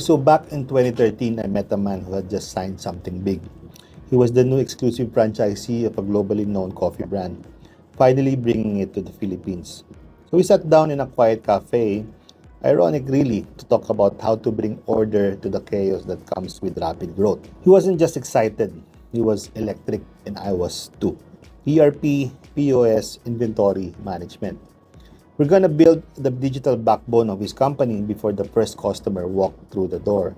So back in 2013, I met a man who had just signed something big. He was the new exclusive franchisee of a globally known coffee brand, finally bringing it to the Philippines. So we sat down in a quiet cafe, ironic really, to talk about how to bring order to the chaos that comes with rapid growth. He wasn't just excited, he was electric, and I was too. ERP, POS, inventory management. We're gonna build the digital backbone of his company before the first customer walked through the door.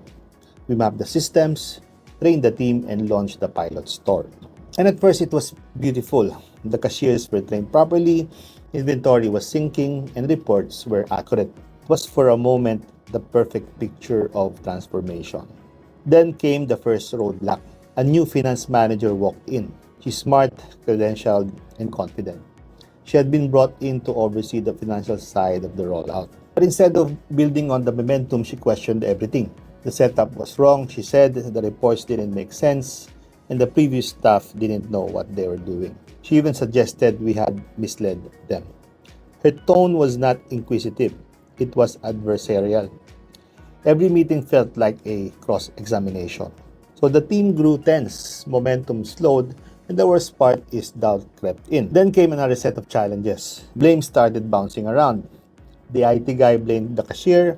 We mapped the systems, trained the team, and launched the pilot store. And at first, it was beautiful. The cashiers were trained properly, inventory was syncing, and reports were accurate. It was for a moment the perfect picture of transformation. Then came the first roadblock. A new finance manager walked in. She's smart, credentialed, and confident. She had been brought in to oversee the financial side of the rollout. But instead of building on the momentum, she questioned everything. The setup was wrong, she said, the reports didn't make sense, and the previous staff didn't know what they were doing. She even suggested we had misled them. Her tone was not inquisitive, it was adversarial. Every meeting felt like a cross-examination. So the team grew tense, momentum slowed, and the worst part is doubt crept in. Then came another set of challenges. Blame started bouncing around. The IT guy blamed the cashier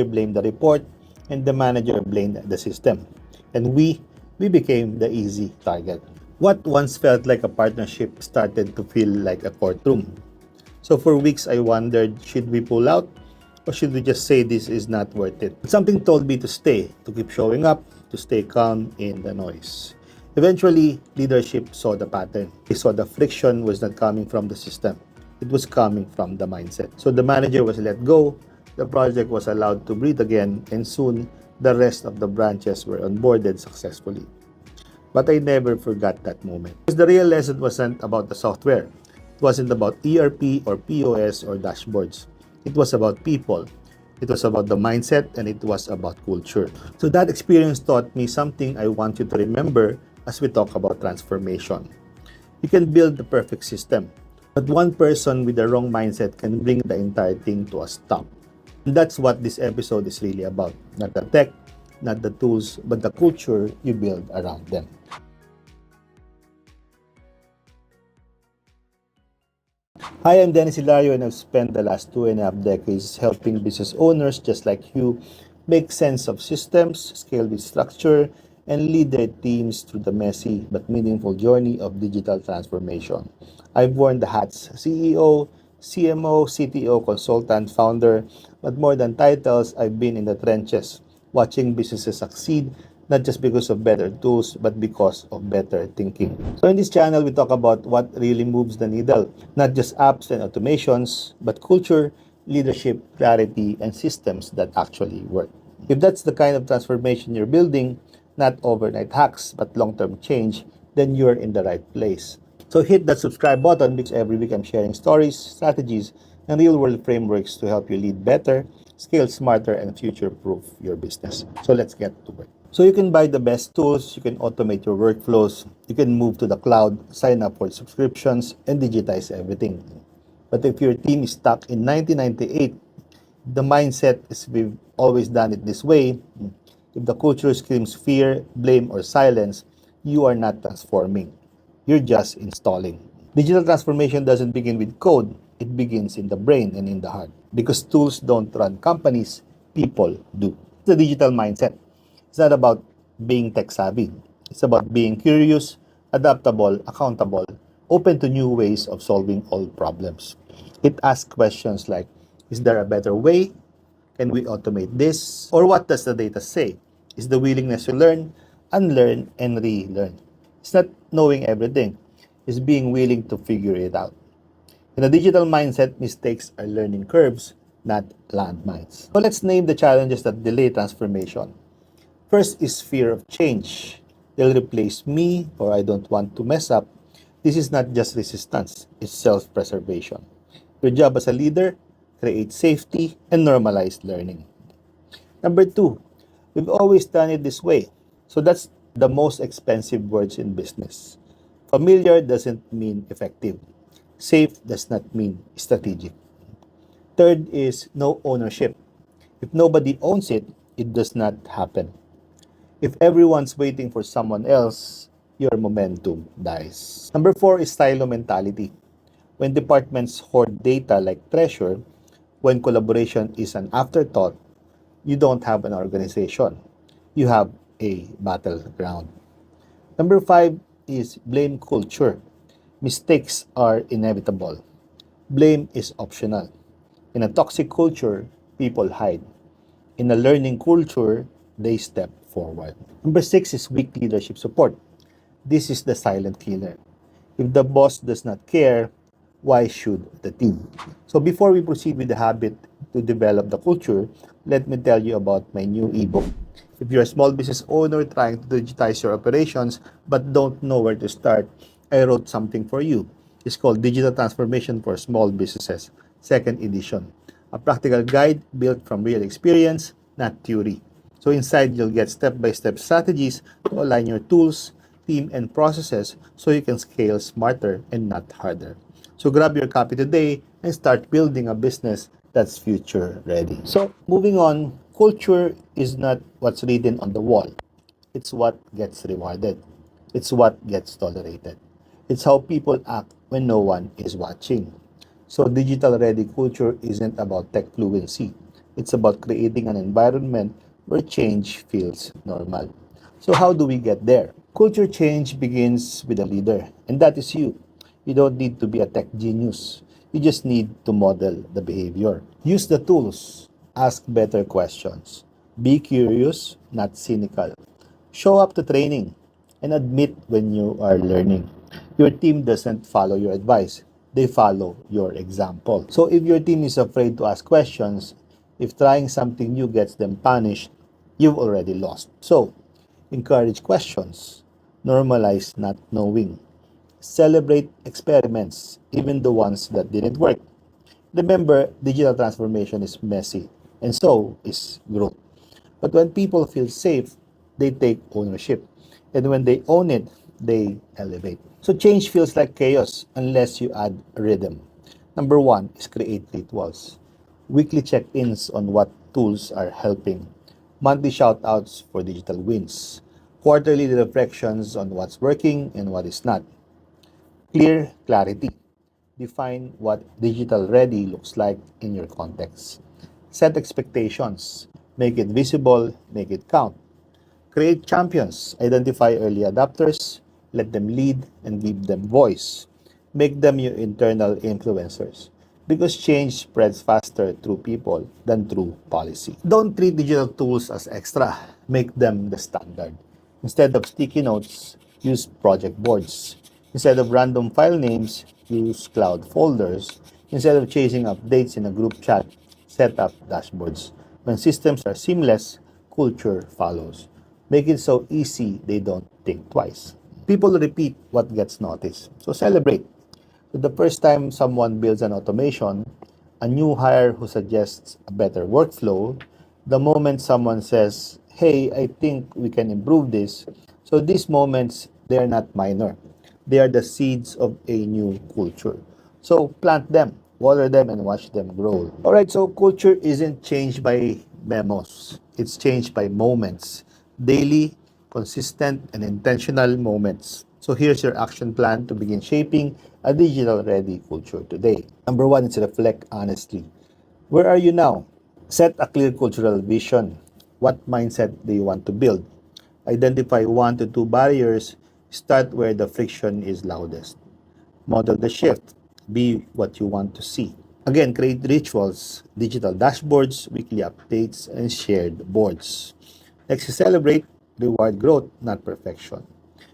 blamed the report, and the manager blamed the system. And we became the easy target. What once felt like a partnership started to feel like a courtroom. So for weeks I wondered, should we pull out? Or should we just say this is not worth it? But something told me to stay, to keep showing up, to stay calm in the noise. Eventually, leadership saw the pattern. They saw the friction was not coming from the system. It was coming from the mindset. So the manager was let go, the project was allowed to breathe again, and soon the rest of the branches were onboarded successfully. But I never forgot that moment. Because the real lesson wasn't about the software. It wasn't about ERP or POS or dashboards. It was about people. It was about the mindset, and it was about culture. So that experience taught me something I want you to remember as we talk about transformation. You can build the perfect system, but one person with the wrong mindset can bring the entire thing to a stop. And that's what this episode is really about. Not the tech, not the tools, but the culture you build around them. Hi, I'm Dennis Hilario, and I've spent the last 2.5 decades helping business owners just like you make sense of systems, scale with structure, and lead their teams through the messy but meaningful journey of digital transformation. I've worn the hats CEO, CMO, CTO, consultant, founder, but more than titles, I've been in the trenches, watching businesses succeed, not just because of better tools, but because of better thinking. So in this channel, we talk about what really moves the needle, not just apps and automations, but culture, leadership, clarity, and systems that actually work. If that's the kind of transformation you're building, not overnight hacks, but long-term change, then you're in the right place. So hit that subscribe button because every week I'm sharing stories, strategies, and real-world frameworks to help you lead better, scale smarter, and future-proof your business. So let's get to work. So you can buy the best tools, you can automate your workflows, you can move to the cloud, sign up for subscriptions, and digitize everything. But if your team is stuck in 1998, the mindset is we've always done it this way, if the culture screams fear, blame, or silence, you are not transforming. You're just installing. Digital transformation doesn't begin with code. It begins in the brain and in the heart. Because tools don't run companies, people do. The digital mindset. It's not about being tech savvy. It's about being curious, adaptable, accountable, open to new ways of solving old problems. It asks questions like, is there a better way? Can we automate this? Or what does the data say? Is the willingness to learn, unlearn, and relearn. It's not knowing everything. It's being willing to figure it out. In a digital mindset, mistakes are learning curves, not landmines. So let's name the challenges that delay transformation. First is fear of change. They'll replace me, or I don't want to mess up. This is not just resistance, it's self-preservation. Your job as a leader, create safety and normalize learning. Number two, we've always done it this way. So that's the most expensive words in business. Familiar doesn't mean effective. Safe does not mean strategic. Third is no ownership. If nobody owns it, it does not happen. If everyone's waiting for someone else, your momentum dies. Number four is silo mentality. When departments hoard data like treasure, when collaboration is an afterthought, you don't have an organization. You have a battleground. Number five is blame culture. Mistakes are inevitable. Blame is optional. In a toxic culture, people hide. In a learning culture, they step forward. Number six is weak leadership support. This is the silent killer. If the boss does not care, why should the team? So before we proceed with the habit to develop the culture, let me tell you about my new ebook. If you're a small business owner trying to digitize your operations but don't know where to start, I wrote something for you. It's called Digital Transformation for Small Businesses, second edition. A practical guide built from real experience, not theory. So inside, you'll get step-by-step strategies to align your tools, team, and processes so you can scale smarter and not harder. So grab your copy today and start building a business that's future ready. So moving on, culture is not what's written on the wall. It's what gets rewarded. It's what gets tolerated. It's how people act when no one is watching. So digital ready culture isn't about tech fluency. It's about creating an environment where change feels normal. So how do we get there? Culture change begins with a leader, and that is you. You don't need to be a tech genius. You just need to model the behavior. Use the tools. Ask better questions. Be curious, not cynical. Show up to training and admit when you are learning. Your team doesn't follow your advice, they follow your example. So if your team is afraid to ask questions, if trying something new gets them punished, you've already lost. So encourage questions, normalize not knowing, celebrate experiments, even the ones that didn't work. Remember, digital transformation is messy, and so is growth. But when people feel safe, they take ownership. And when they own it, they elevate. So change feels like chaos unless you add rhythm. Number one is create rituals. Weekly check-ins on what tools are helping. Monthly shout-outs for digital wins. Quarterly reflections on what's working and what is not. Clear clarity. Define what digital ready looks like in your context. Set expectations. Make it visible, make it count. Create champions. Identify early adopters, let them lead, and give them voice. Make them your internal influencers. Because change spreads faster through people than through policy. Don't treat digital tools as extra. Make them the standard. Instead of sticky notes, use project boards. Instead of random file names, use cloud folders. Instead of chasing updates in a group chat, set up dashboards. When systems are seamless, culture follows. Make it so easy they don't think twice. People repeat what gets noticed. So celebrate. So the first time someone builds an automation, a new hire who suggests a better workflow, the moment someone says, hey, I think we can improve this. So these moments, they are not minor. They are the seeds of a new culture. So plant them, water them, and watch them grow. All right, so culture isn't changed by memos. It's changed by moments. Daily, consistent, and intentional moments. So here's your action plan to begin shaping a digital-ready culture today. Number one is reflect honestly. Where are you now? Set a clear cultural vision. What mindset do you want to build? Identify one to two barriers. Start where the friction is loudest. Model the shift. Be what you want to see. Again, create rituals, digital dashboards, weekly updates, and shared boards. Next is celebrate, reward growth, not perfection.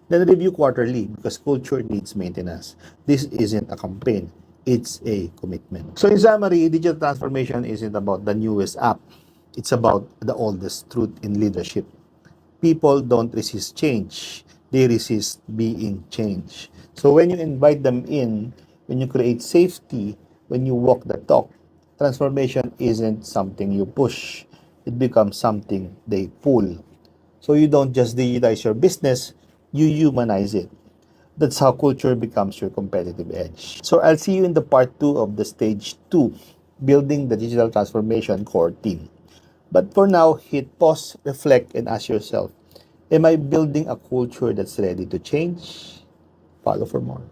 Then review quarterly because culture needs maintenance. This isn't a campaign, it's a commitment. So in summary, digital transformation isn't about the newest app. It's about the oldest truth in leadership. People don't resist change. They resist being changed. So when you invite them in, when you create safety, when you walk the talk, transformation isn't something you push. It becomes something they pull. So you don't just digitize your business, you humanize it. That's how culture becomes your competitive edge. So I'll see you in the part 2 of the stage 2, building the digital transformation core team. But for now, hit pause, reflect, and ask yourself, am I building a culture that's ready to change? Follow for more.